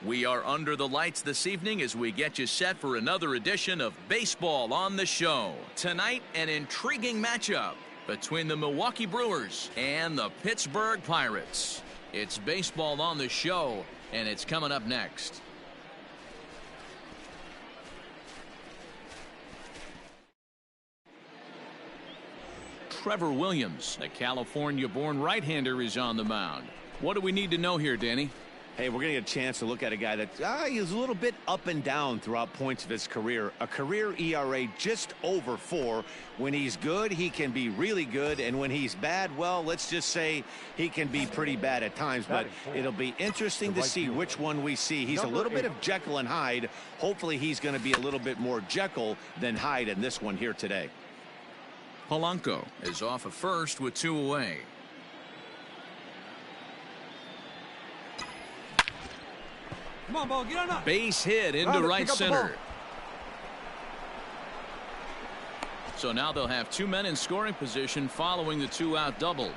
We are under the lights this evening as we get you set for another edition of Baseball on the Show. Tonight, an intriguing matchup between the Milwaukee Brewers and the Pittsburgh Pirates. It's Baseball on the Show, and it's coming up next. Trevor Williams, the California-born right-hander, is on the mound. What do we need to know here, Danny? Hey, we're going to get a chance to look at a guy that he's a little bit up and down throughout points of his career. A career ERA just over 4. When he's good, he can be really good. And when he's bad, well, let's just say he can be pretty bad at times. But it'll be interesting to see which one we see. He's a little bit of Jekyll and Hyde. Hopefully he's going to be a little bit more Jekyll than Hyde in this one here today. Polanco is off at first with 2 away. Come on, ball, get on up. Base hit into right center. So now they'll have 2 men in scoring position following the 2-out double.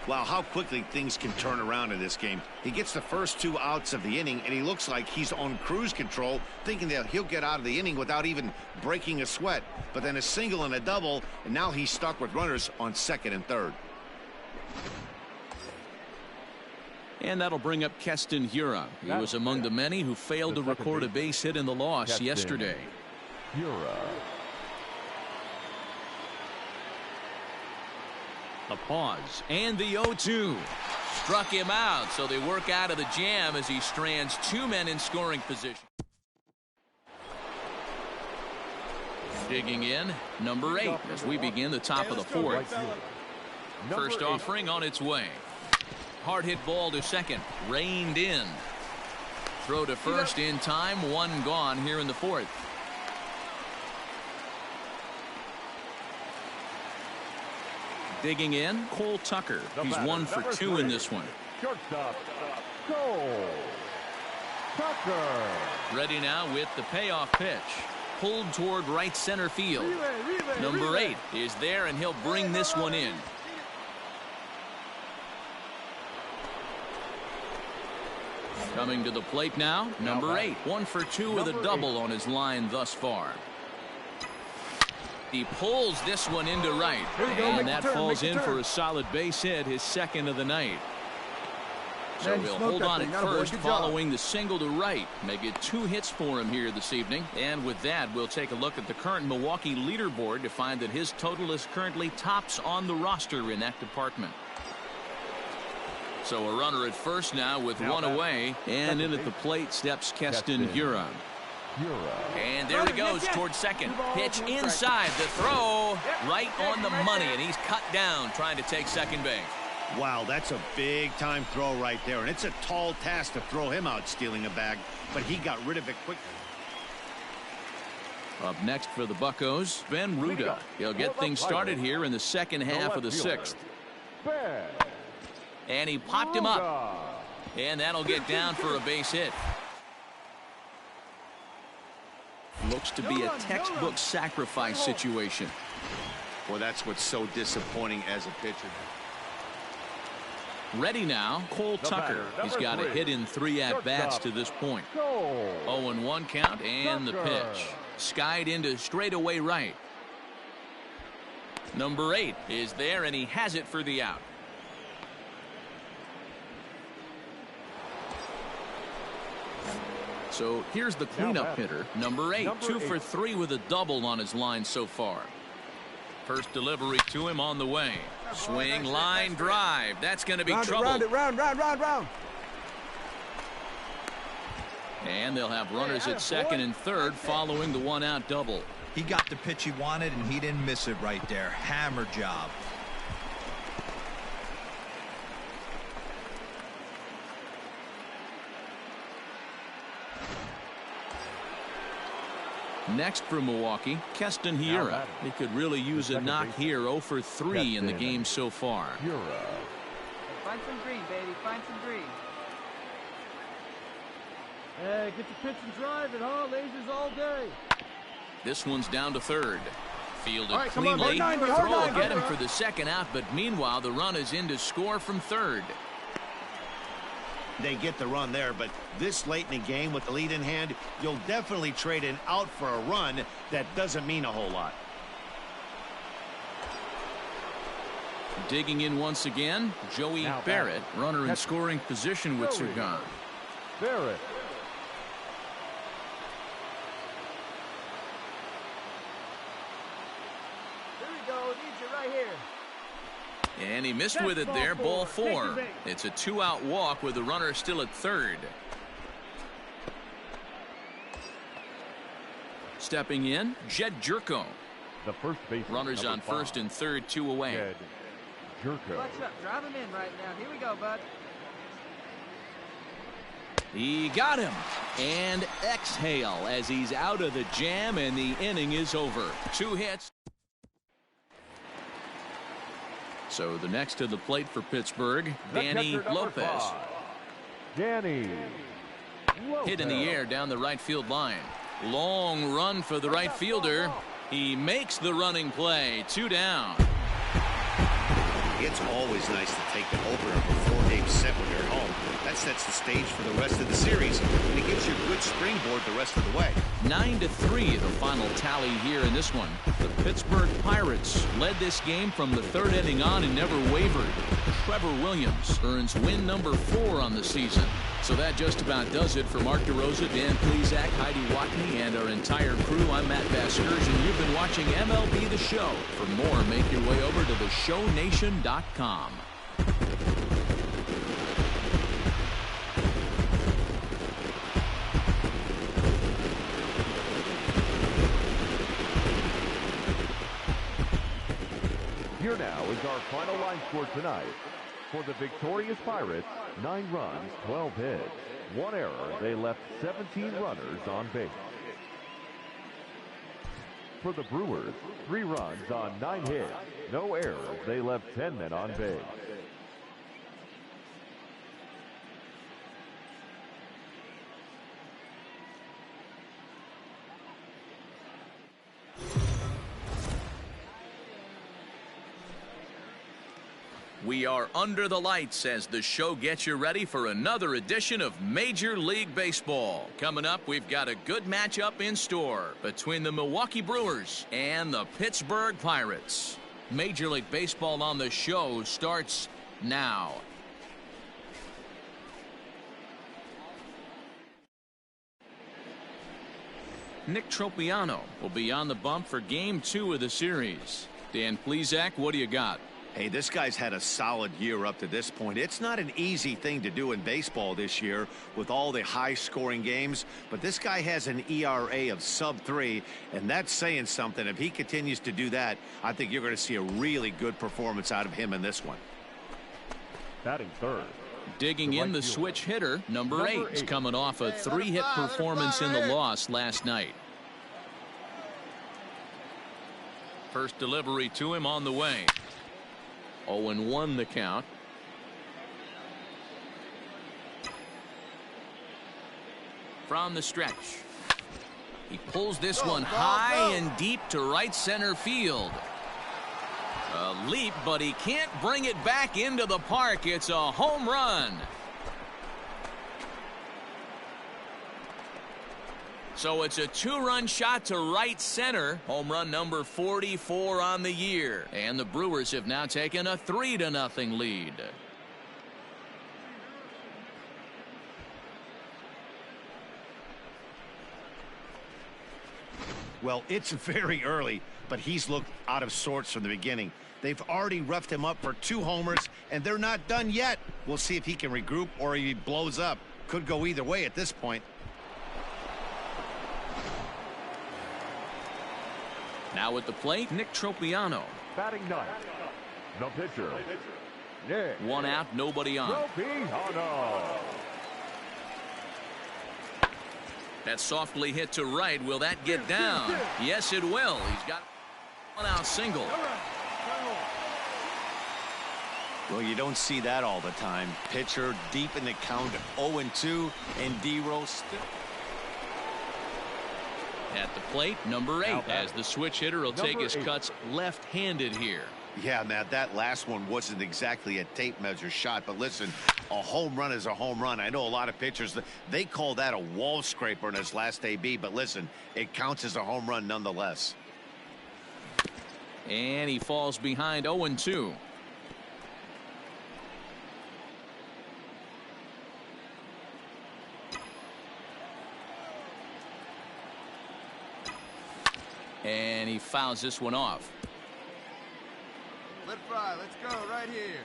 Wow, how quickly things can turn around in this game. He gets the first 2 outs of the inning, and he looks like he's on cruise control, thinking that he'll get out of the inning without even breaking a sweat. But then a single and a double, and now he's stuck with runners on second and third. And that'll bring up Keston Hiura. He was among the many who failed to record a base hit in the loss yesterday. A pause and the 0-2. Struck him out, so they work out of the jam as he strands 2 men in scoring position. Digging in, number 8 as we begin the top of the 4th. First offering on its way. Hard hit ball to second, reined in. Throw to first in time, 1 gone here in the 4th. Digging in, Cole Tucker. He's 1 for 2 in this one. Shortstop, Cole Tucker. Ready now with the payoff pitch. Pulled toward right center field. Number 8 is there, and he'll bring this one in. Coming to the plate now, number 8. 1 for 2 with a double on his line thus far. He pulls this one into right, and that falls in for a solid base hit, his 2nd of the night. So he'll hold on at first following the single to right. Make it 2 hits for him here this evening. And with that, we'll take a look at the current Milwaukee leaderboard to find that his total is currently tops on the roster in that department. So a runner at first now with 1 away, and in at the plate steps Keston Hiura. And there he goes towards second. Pitch inside, the throw right on the money, and he's cut down trying to take second base. Wow, that's a big-time throw right there, and it's a tall task to throw him out stealing a bag, but he got rid of it quickly. Up next for the Buccos, Ben Ruda. He'll get things started here in the second half of the 6th. And he popped him up. And that'll get down for a base hit. Looks to be a textbook sacrifice situation. Well, that's what's so disappointing as a pitcher. Ready now, Cole Tucker. He's got a hit in 3 at-bats to this point. 0-1 count, and the pitch. Skied into straightaway right. Number 8 is there, and he has it for the out. So here's the cleanup hitter, number 8, 2 for 3 with a double on his line so far. First delivery to him on the way. Swing, line, drive. That's going to be trouble. Round. And they'll have runners at second and third following the 1-out double. He got the pitch he wanted, and he didn't miss it right there. Hammer job. Next for Milwaukee, Keston Hiura. He could really use a knock here. 0 for 3 in the game so far. Find some green, baby. Find some green. Hey, get the pitch and drive it, huh? Lasers all day. This one's down to third. Fielded right, cleanly. Throw will get him for the 2nd out, but meanwhile the run is in to score from third. They get the run there, but this late in the game with the lead in hand, you'll definitely trade an out for a run that doesn't mean a whole lot. Digging in once again, Joey Barrett, runner in scoring position with Sagan. Barrett. Here we go. Need you right here. And he missed with it there. Ball 4. It's a 2-out walk with the runner still at third. Stepping in, Jed Jerko. The first base. Runners on first and third, 2 away. Jed Jerko. Watch up. Drive him in right now. Here we go, bud. He got him. And exhale as he's out of the jam, and the inning is over. 2 hits. So the next to the plate for Pittsburgh, Danny Lopez. Danny Lopez. Hit in the air down the right field line. Long run for the right fielder. He makes the running play. 2 down. It's always nice to take the opener of a 4-game set when you're at home. That sets the stage for the rest of the series, and it gives you a good springboard the rest of the way. 9-3 the final tally here in this one. The Pittsburgh Pirates led this game from the third inning on and never wavered. Trevor Williams earns win number 4 on the season. So that just about does it for Mark DeRosa, Dan Plesac, Heidi Watney, and our entire crew. I'm Matt Vasgersian. You've been watching MLB The Show. For more, make your way over to theshownation.com. Here now is our final line score tonight. For the victorious Pirates, 9 runs, 12 hits, 1 error. They left 17 runners on base. For the Brewers, 3 runs on 9 hits, no errors. They left 10 men on base. We are under the lights as the show gets you ready for another edition of Major League Baseball. Coming up, we've got a good matchup in store between the Milwaukee Brewers and the Pittsburgh Pirates. Major League Baseball on the show starts now. Nick Tropiano will be on the bump for Game 2 of the series. Dan Plesac, what do you got? Hey, this guy's had a solid year up to this point. It's not an easy thing to do in baseball this year with all the high-scoring games, but this guy has an ERA of sub-3, and that's saying something. If he continues to do that, I think you're going to see a really good performance out of him in this one. Batting third. Digging in the switch hitter, number 8, is coming off a 3-hit performance in the loss last night. First delivery to him on the way. 0-1 the count. From the stretch. He pulls this one high and deep to right center field. A leap, but he can't bring it back into the park. It's a home run. So it's a 2-run shot to right center. Home run number 44 on the year. And the Brewers have now taken a 3-0 lead. Well, it's very early, but he's looked out of sorts from the beginning. They've already roughed him up for 2 homers, and they're not done yet. We'll see if he can regroup or he blows up. Could go either way at this point. Now at the plate, Nick Tropiano. Batting 9th. The pitcher. Nick. 1 out, nobody on. Tropiano. That softly hit to right. Will that get down? Yes, it will. He's got 1-out single. Well, you don't see that all the time. Pitcher deep in the count, 0-2, and D-Rose still. At the plate, number 8, as the switch hitter will take his cuts left-handed here. Yeah, Matt, that last one wasn't exactly a tape measure shot, but listen, A home run is a home run. I know a lot of pitchers, they call that a wall scraper in his last AB, but listen, it counts as a home run nonetheless. And he falls behind 0-2. And he fouls this one off. Let fly. Let's go right here.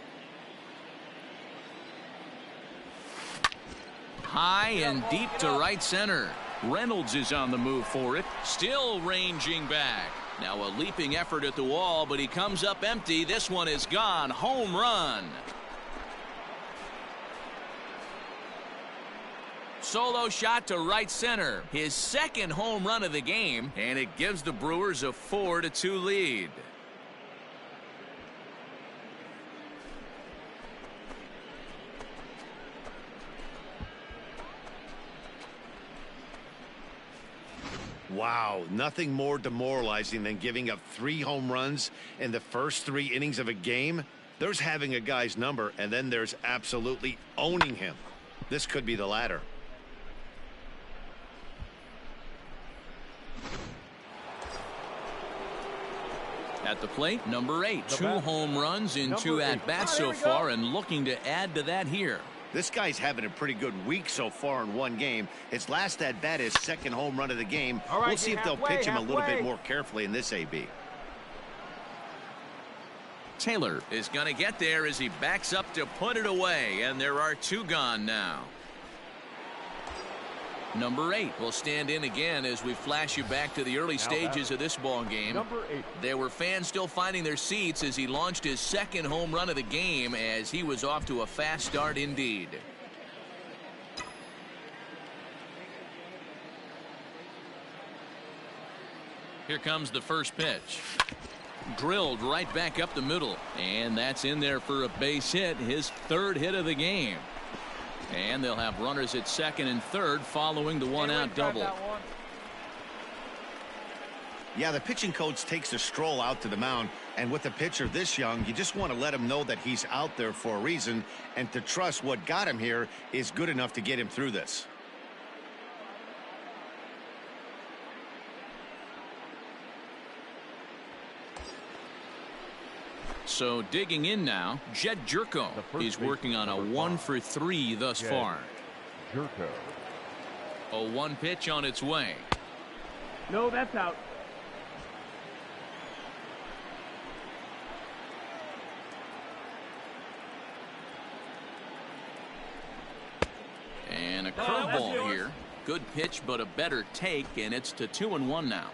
High and deep to right center. Reynolds is on the move for it. Still ranging back. Now a leaping effort at the wall, but he comes up empty. This one is gone. Home run. Solo shot to right center. His second home run of the game, and it gives the Brewers a 4-2 lead. Wow, nothing more demoralizing than giving up 3 home runs in the first 3 innings of a game. There's having a guy's number, and then there's absolutely owning him. This could be the latter. At the plate, number 8. 2 home runs in 2 at-bats so far, and looking to add to that here. This guy's having a pretty good week so far in one game. His last at-bat is second home run of the game. We'll see if they'll pitch him a little bit more carefully in this AB. Taylor is going to get there as he backs up to put it away, and there are 2 gone now. Number 8 will stand in again as we flash you back to the early stages of this ball game. Number 8. There were fans still finding their seats as he launched his second home run of the game, as he was off to a fast start indeed. Here comes the first pitch. Drilled right back up the middle, and that's in there for a base hit, his 3rd hit of the game. And they'll have runners at second and third following the one-out double. Yeah, the pitching coach takes a stroll out to the mound, and with a pitcher this young, you just want to let him know that he's out there for a reason, and to trust what got him here is good enough to get him through this. So digging in now, Jed Jerko is working on a 1-for-3 thus far. Jerko. A 1 pitch on its way. No, that's out. And a curveball here. Good pitch, but a better take, and it's to 2-1 now.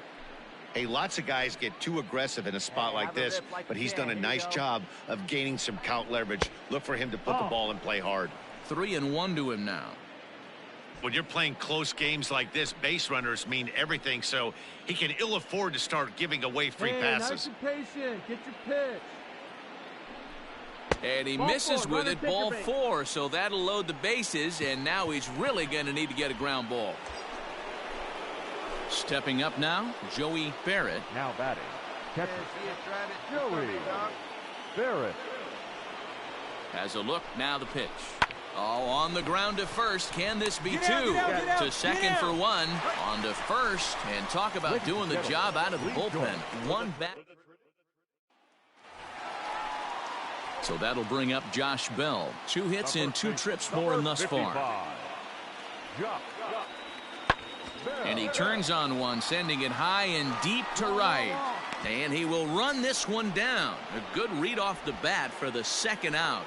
Hey, lots of guys get too aggressive in a spot like this, but he's done a nice job of gaining some count leverage. Look for him to put the ball and play hard. 3-1 to him now. When you're playing close games like this, base runners mean everything, so he can ill afford to start giving away free passes. Nice and patient. Get your pitch. And he misses with it, ball 4, so that'll load the bases, and now he's really going to need to get a ground ball. Stepping up now, Joey Barrett. Now batting, catcher, Joey Barrett. Has a look, now the pitch. Oh, on the ground to first. Can this be 2? To second for 1. On to first. And talk about doing the job out of the bullpen. 1 back. So that'll bring up Josh Bell. 2 hits and 2 trips for him thus far. And he turns on one, sending it high and deep to right. And he will run this one down. A good read off the bat for the second out.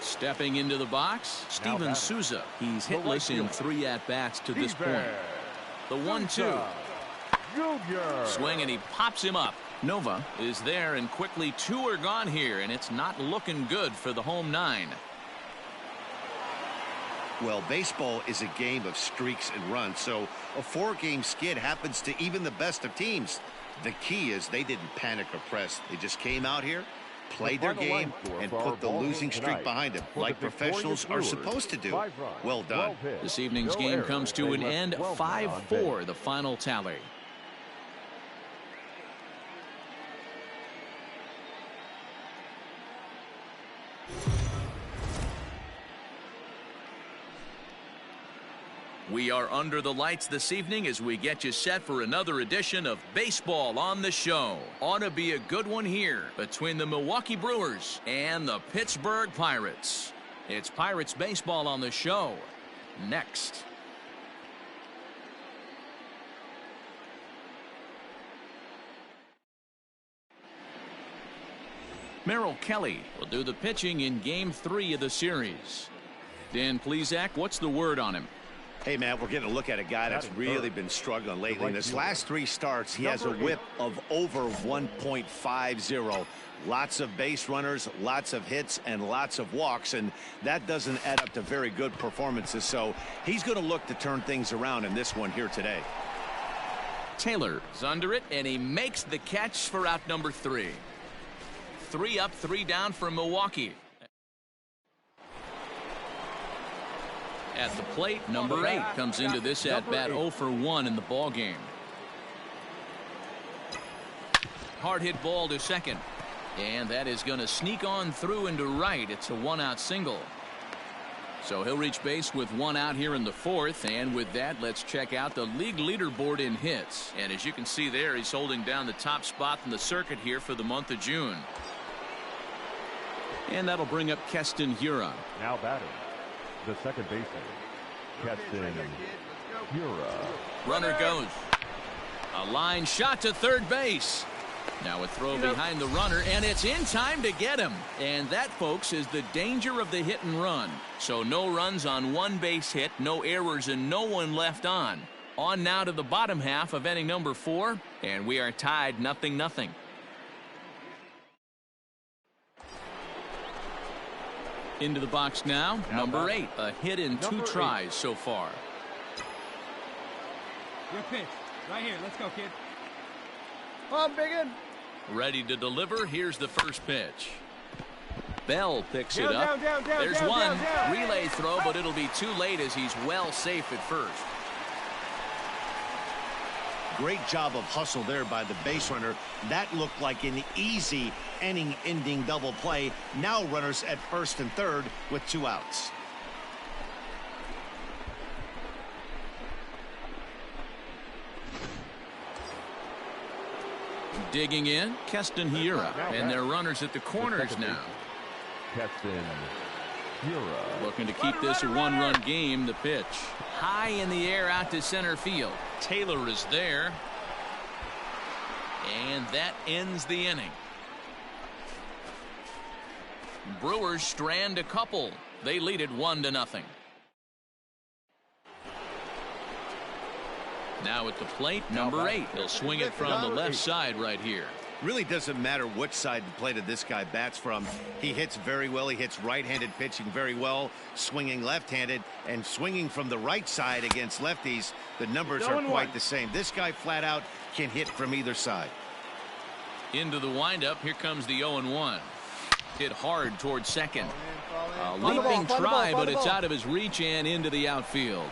Stepping into the box, Steven Souza. He's hitless in 3 at-bats to this point. The 1-2. Swing, and he pops him up. Nova is there, and quickly 2 are gone here, and it's not looking good for the home 9. Well, baseball is a game of streaks and runs, so a 4-game skid happens to even the best of teams. The key is they didn't panic or press. They just came out here, played their game, and put the losing streak behind them, like professionals are supposed to do. Well done. This evening's game comes to an end, 5-4, the final tally. We are under the lights this evening as we get you set for another edition of Baseball on the Show. Ought to be a good one here between the Milwaukee Brewers and the Pittsburgh Pirates. It's Pirates Baseball on the Show. Next. Merrill Kelly will do the pitching in Game 3 of the series. Dan Plesac, what's the word on him? Hey, man, we're getting a look at a guy that's really been struggling lately. In his last 3 starts, he has a whip of over 1.50. Lots of base runners, lots of hits, and lots of walks, and that doesn't add up to very good performances. So he's going to look to turn things around in this one here today. Taylor is under it, and he makes the catch for out number 3. 3 up, 3 down for Milwaukee. At the plate, number 8 comes into this at-bat 0 for 1 in the ball game. Hard hit ball to second. And that is going to sneak on through into right. It's a 1-out single. So he'll reach base with 1 out here in the 4th. And with that, let's check out the league leaderboard in hits. And as you can see there, he's holding down the top spot in the circuit here for the month of June. And that'll bring up Keston Hiura. Now batting, the second baseman, Keston Hiura. Runner goes. A line shot to third base. Now a throw behind the runner, and it's in time to get him. And that, folks, is the danger of the hit and run. So no runs on 1 base hit, no errors, and no one left on. On now to the bottom half of inning number 4, and we are tied 0-0. Into the box now, number 8, a hit in 2 tries so far. Your pitch, right here. Let's go, kid. Come on, biggin. Ready to deliver. Here's the first pitch. Bell picks it up. There's down, one. down. Relay throw, but it'll be too late as he's well safe at first. Great job of hustle there by the base runner. That looked like an easy inning-ending double play. Now runners at first and third with 2 outs. Digging in, Keston Hiura, and their runners at the corners now. Keston Hiura. Looking to keep this a 1-run game. The pitch high in the air out to center field. Taylor is there, and that ends the inning. Brewers strand a couple. They lead it 1-0. Now at the plate, number 8. He'll swing it from the left side right here. Really doesn't matter which side the plate of this guy bats from. He hits very well. He hits right-handed pitching very well, swinging left-handed, and swinging from the right side against lefties. The numbers are quite the same. This guy flat out can hit from either side. Into the windup. Here comes the 0-1. Hit hard towards second. A leaping try, but it's out of his reach and into the outfield.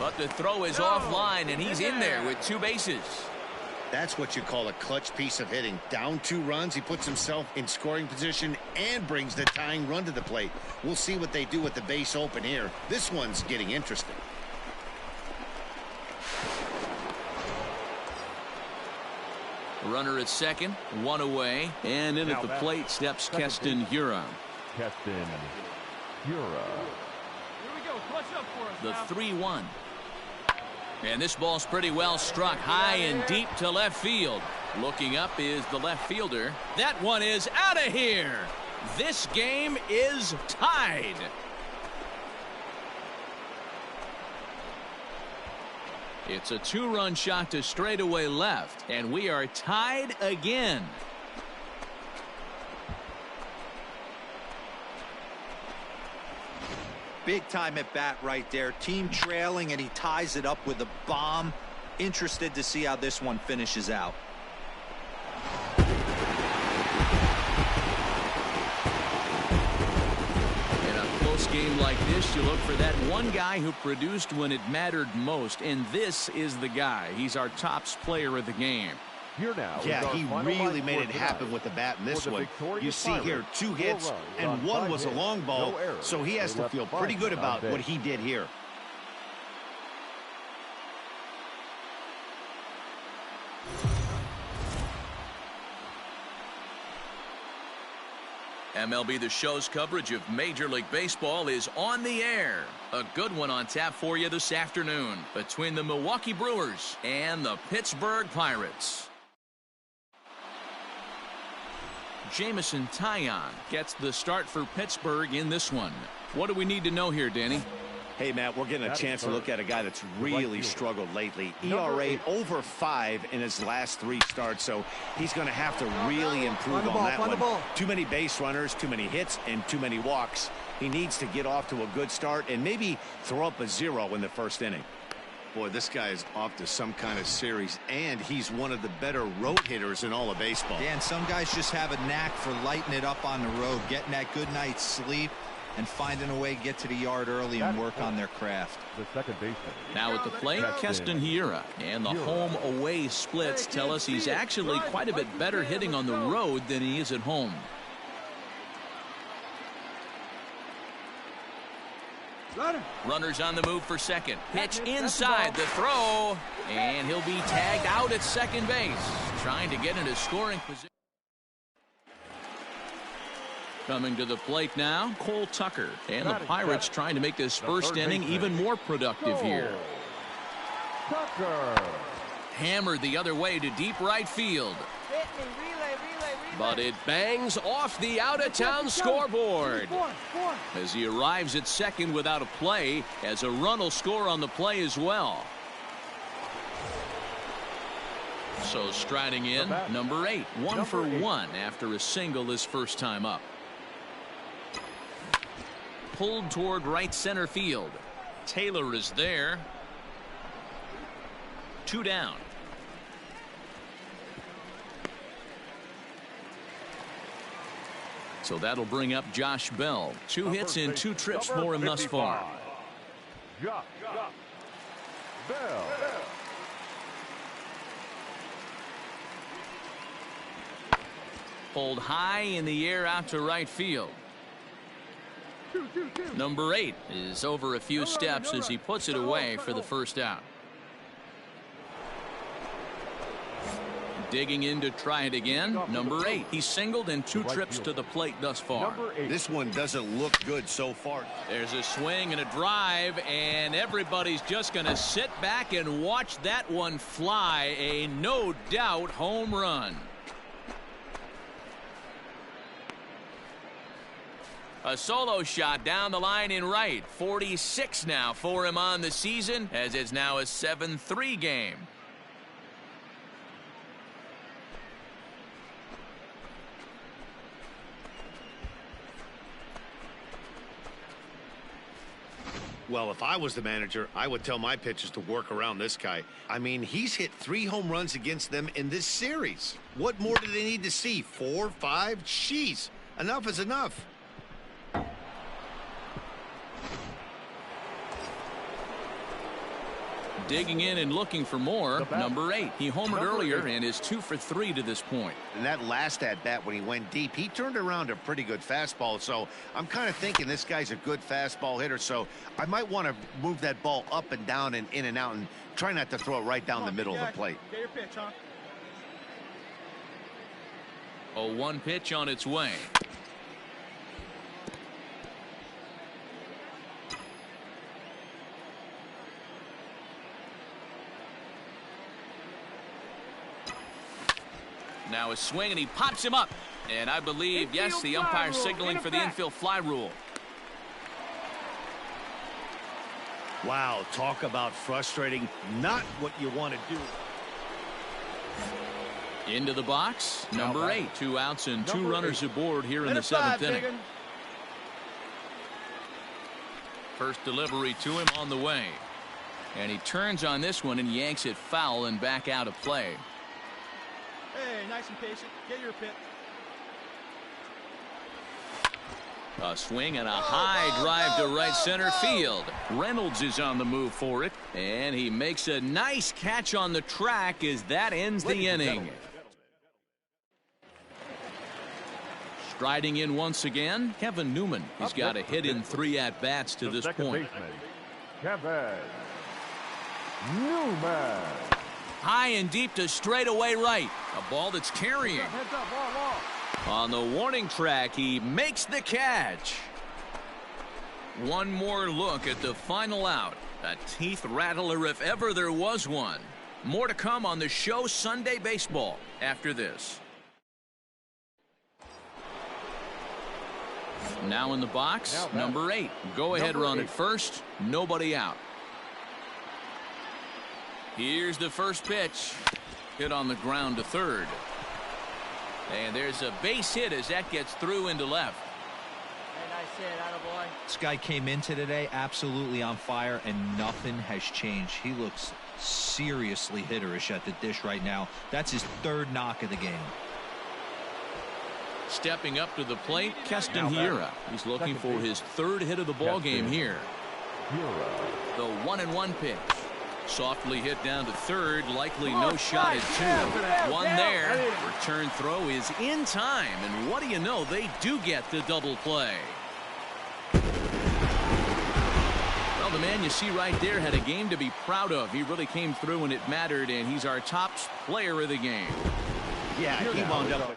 But the throw is offline, and he's in there with 2 bases. That's what you call a clutch piece of hitting. Down 2 runs, he puts himself in scoring position and brings the tying run to the plate. We'll see what they do with the base open here. This one's getting interesting. Runner at second, 1 away, and in at the plate steps Keston Hiura. Keston Hiura. Here we go. Clutch up for us. The 3-1. And this ball's pretty well struck high and deep to left field. Looking up is the left fielder. That one is out of here. This game is tied. It's a 2-run shot to straightaway left, and we are tied again. Big time at bat right there. Team trailing, and he ties it up with a bomb. Interested to see how this one finishes out. In a close game like this, you look for that one guy who produced when it mattered most, and this is the guy. He's our tops player of the game. Here now. Yeah, he really made it happen with the bat in this one. You see here 2 hits, and 1 was a long ball, so he has to feel pretty good about what he did here. MLB The Show's coverage of Major League Baseball is on the air. A good one on tap for you this afternoon between the Milwaukee Brewers and the Pittsburgh Pirates. Jameson Taillon gets the start for Pittsburgh in this one. What do we need to know here, Danny? Hey, Matt, we're getting a chance to look at a guy that's really struggled lately. ERA over 5 in his last 3 starts, so he's going to have to really improve on that one. Too many base runners, too many hits, and too many walks. He needs to get off to a good start and maybe throw up a 0 in the first inning. Boy, this guy is off to some kind of series, and he's one of the better road hitters in all of baseball. Dan, some guys just have a knack for lighting it up on the road, getting that good night's sleep, and finding a way to get to the yard early and work on their craft. The second baseman. Now at the plate, Keston Hiura. And the home-away splits tell us he's actually quite a bit better hitting on the road than he is at home. Runners on the move for second. Pitch inside the throw. And he'll be tagged out at second base. Trying to get into scoring position. Coming to the plate now, Cole Tucker. And the Pirates trying to make this first inning even more productive here. Tucker. Hammered the other way to deep right field. But it bangs off the out-of-town scoreboard as he arrives at second without a play, as a run will score on the play as well. So striding in, number 8, 1 for 1 after a single his first time up. Pulled toward right center field. Taylor is there. 2 down. So that'll bring up Josh Bell. 2 hits and 2 trips for him thus far. Josh Bell. Pulled high in the air out to right field. Number 8 is over a few steps as he puts it away for the first out. Digging in to try it again. Number 8. He's singled in 2 trips to the plate thus far. This one doesn't look good so far. There's a swing and a drive, and everybody's just going to sit back and watch that one fly. A no doubt home run. A solo shot down the line in right. 46 now for him on the season, as it's now a 7-3 game. Well, if I was the manager, I would tell my pitchers to work around this guy. I mean, he's hit 3 home runs against them in this series. What more do they need to see? 4, 5? Jeez, enough is enough. Digging in and looking for more. Number 8. He homered earlier and is 2 for 3 to this point. And that last at bat when he went deep, he turned around a pretty good fastball. So I'm kind of thinking this guy's a good fastball hitter. So I might want to move that ball up and down and in and out and try not to throw it right down the middle of the plate. Get your pitch, huh? A 1 pitch on its way. Now a swing, and he pops him up. And I believe, yes, the umpire signaling for the infield fly rule. Wow, talk about frustrating. Not what you want to do. Into the box, number 8. 2 outs and 2 runners aboard here in the 7th inning. First delivery to him on the way. And he turns on this one and yanks it foul and back out of play. Hey, nice and patient. Get your pitch. A swing and a high drive to right center field. Reynolds is on the move for it, and he makes a nice catch on the track as that ends the inning. Striding in once again, Kevin Newman. He's got a hit in 3 at-bats to this point. Kevin Newman. High and deep to straightaway right. A ball that's carrying. Heads up, ball. On the warning track, he makes the catch. One more look at the final out. A teeth rattler if ever there was one. More to come on the show Sunday Baseball after this. Now in the box, number 8. Go ahead run at first. Nobody out. Here's the first pitch. Hit on the ground to third. And there's a base hit as that gets through into left. Hey, nice hit, attaboy. This guy came into today absolutely on fire, and nothing has changed. He looks seriously hitterish at the dish right now. That's his 3rd knock of the game. Stepping up to the plate, Keston Hiura. He's looking for his 3rd hit of the ball game here. The 1-1 pitch. Softly hit down to third, likely no shot at 2. One there. Return throw is in time, and what do you know, they do get the double play. Well, the man you see right there had a game to be proud of. He really came through when it mattered, and he's our top player of the game. Yeah, he wound up